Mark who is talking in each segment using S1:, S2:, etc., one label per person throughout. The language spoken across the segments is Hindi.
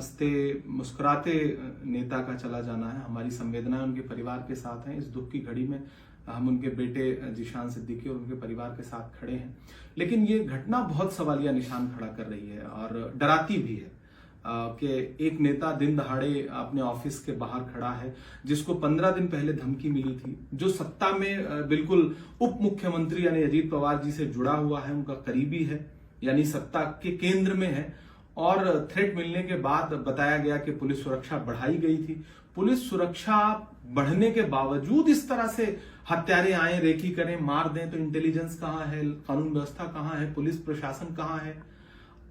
S1: हंसते मुस्कुराते नेता का चला जाना है। हमारी संवेदनाएं उनके परिवार के साथ हैं। इस दुख की घड़ी में हम उनके बेटे जीशान सिद्दीकी और उनके परिवार के साथ खड़े हैं। लेकिन ये घटना बहुत सवालिया निशान खड़ा कर रही है और डराती भी है कि एक नेता दिन दहाड़े अपने ऑफिस के बाहर खड़ा है, जिसको 15 दिन पहले धमकी मिली थी, जो सत्ता में बिल्कुल उप मुख्यमंत्री यानी अजीत पवार जी से जुड़ा हुआ है, उनका करीबी है, यानी सत्ता के केंद्र में है। और थ्रेट मिलने के बाद बताया गया कि पुलिस सुरक्षा बढ़ाई गई थी। पुलिस सुरक्षा बढ़ने के बावजूद इस तरह से हत्यारे आए, रेकी करें, मार दें, तो इंटेलिजेंस कहां है, कानून व्यवस्था कहां है, पुलिस प्रशासन कहां है?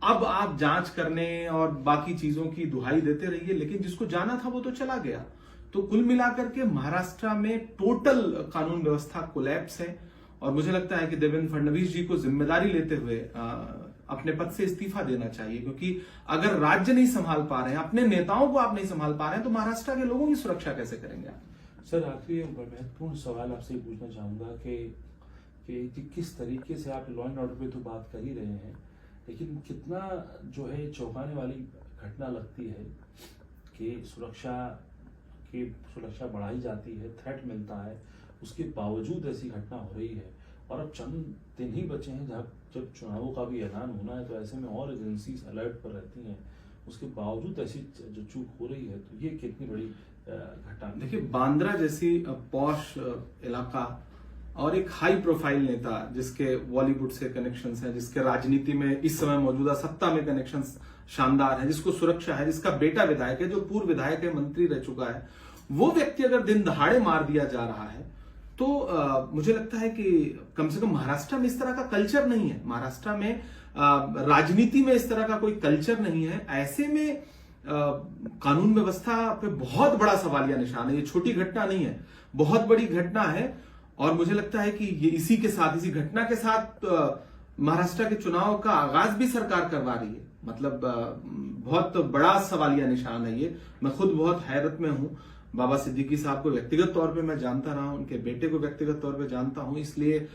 S1: अब आप जांच करने और बाकी चीजों की दुहाई देते रहिए, लेकिन जिसको जाना था वो तो चला गया। तो कुल मिलाकर के महाराष्ट्र में टोटल कानून व्यवस्था कोलैप्स है और मुझे लगता है कि देवेंद्र फडणवीस जी को जिम्मेदारी लेते हुए अपने पद से इस्तीफा देना चाहिए, क्योंकि अगर राज्य नहीं संभाल पा रहे हैं, अपने नेताओं को आप नहीं संभाल पा रहे हैं, तो महाराष्ट्र के लोगों की सुरक्षा कैसे करेंगे आप?
S2: सर, आखिरी महत्वपूर्ण सवाल आपसे पूछना चाहूंगा कि किस तरीके से आप लॉ एंड ऑर्डर पे तो बात कर ही रहे हैं, लेकिन कितना जो है चौंकाने वाली घटना लगती है कि सुरक्षा बढ़ाई जाती है, थ्रेट मिलता है, उसके बावजूद ऐसी घटना हो रही है। और अब चंद दिन ही बचे हैं जब चुनावों का भी ऐलान होना है, तो ऐसे में और एजेंसीज अलर्ट पर रहती हैं, उसके बावजूद ऐसी जो चूक हो रही है, तो ये कितनी बड़ी घटना।
S1: देखिए, बांद्रा जैसी पॉश इलाका और एक हाई प्रोफाइल नेता जिसके बॉलीवुड से कनेक्शंस हैं, जिसके राजनीति में इस समय मौजूदा सत्ता में कनेक्शंस शानदार है, जिसको सुरक्षा है, जिसका बेटा विधायक है, जो पूर्व विधायक है, मंत्री रह चुका है, वो व्यक्ति अगर दिन दहाड़े मार दिया जा रहा है, तो मुझे लगता है कि कम से कम महाराष्ट्र में इस तरह का कल्चर नहीं है। महाराष्ट्र में राजनीति में इस तरह का कोई कल्चर नहीं है। ऐसे में कानून व्यवस्था पे बहुत बड़ा सवालिया निशान है। ये छोटी घटना नहीं है, बहुत बड़ी घटना है। और मुझे लगता है कि ये इसी घटना के साथ महाराष्ट्र के चुनाव का आगाज भी सरकार करवा रही है। मतलब बहुत बड़ा सवालिया निशान है ये। मैं खुद बहुत हैरत में हूं। बाबा सिद्दीकी साहब को व्यक्तिगत तौर पे मैं जानता रहा हूं, उनके बेटे को व्यक्तिगत तौर पे जानता हूं, इसलिए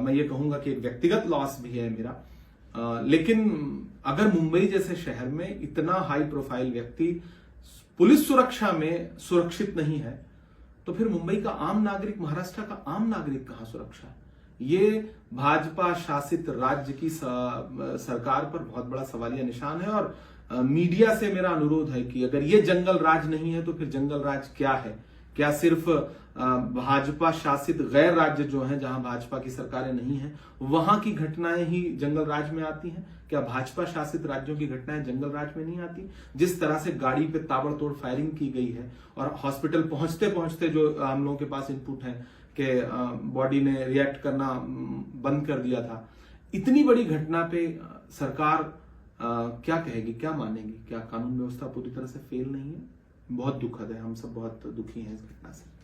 S1: मैं ये कहूंगा कि एक व्यक्तिगत लॉस भी है मेरा। लेकिन अगर मुंबई जैसे शहर में इतना हाई प्रोफाइल व्यक्ति पुलिस सुरक्षा में सुरक्षित नहीं है, तो फिर मुंबई का आम नागरिक, महाराष्ट्र का आम नागरिक कहां सुरक्षा है? ये भाजपा शासित राज्य की सरकार पर बहुत बड़ा सवालिया निशान है। और मीडिया से मेरा अनुरोध है कि अगर ये जंगल राज नहीं है, तो फिर जंगल राज क्या है? क्या सिर्फ भाजपा शासित गैर राज्य जो हैं, जहां भाजपा की सरकारें नहीं हैं, वहां की घटनाएं ही जंगल राज में आती हैं? क्या भाजपा शासित राज्यों की घटनाएं जंगल राज में नहीं आती? जिस तरह से गाड़ी पे ताबड़तोड़ फायरिंग की गई है और हॉस्पिटल पहुंचते पहुंचते जो हम लोगों के पास इनपुट है कि बॉडी ने रिएक्ट करना बंद कर दिया था, इतनी बड़ी घटना पे सरकार क्या कहेगी, क्या मानेगी? क्या कानून व्यवस्था पूरी तरह से फेल नहीं है? बहुत दुखद है, हम सब बहुत दुखी हैं इस घटना से।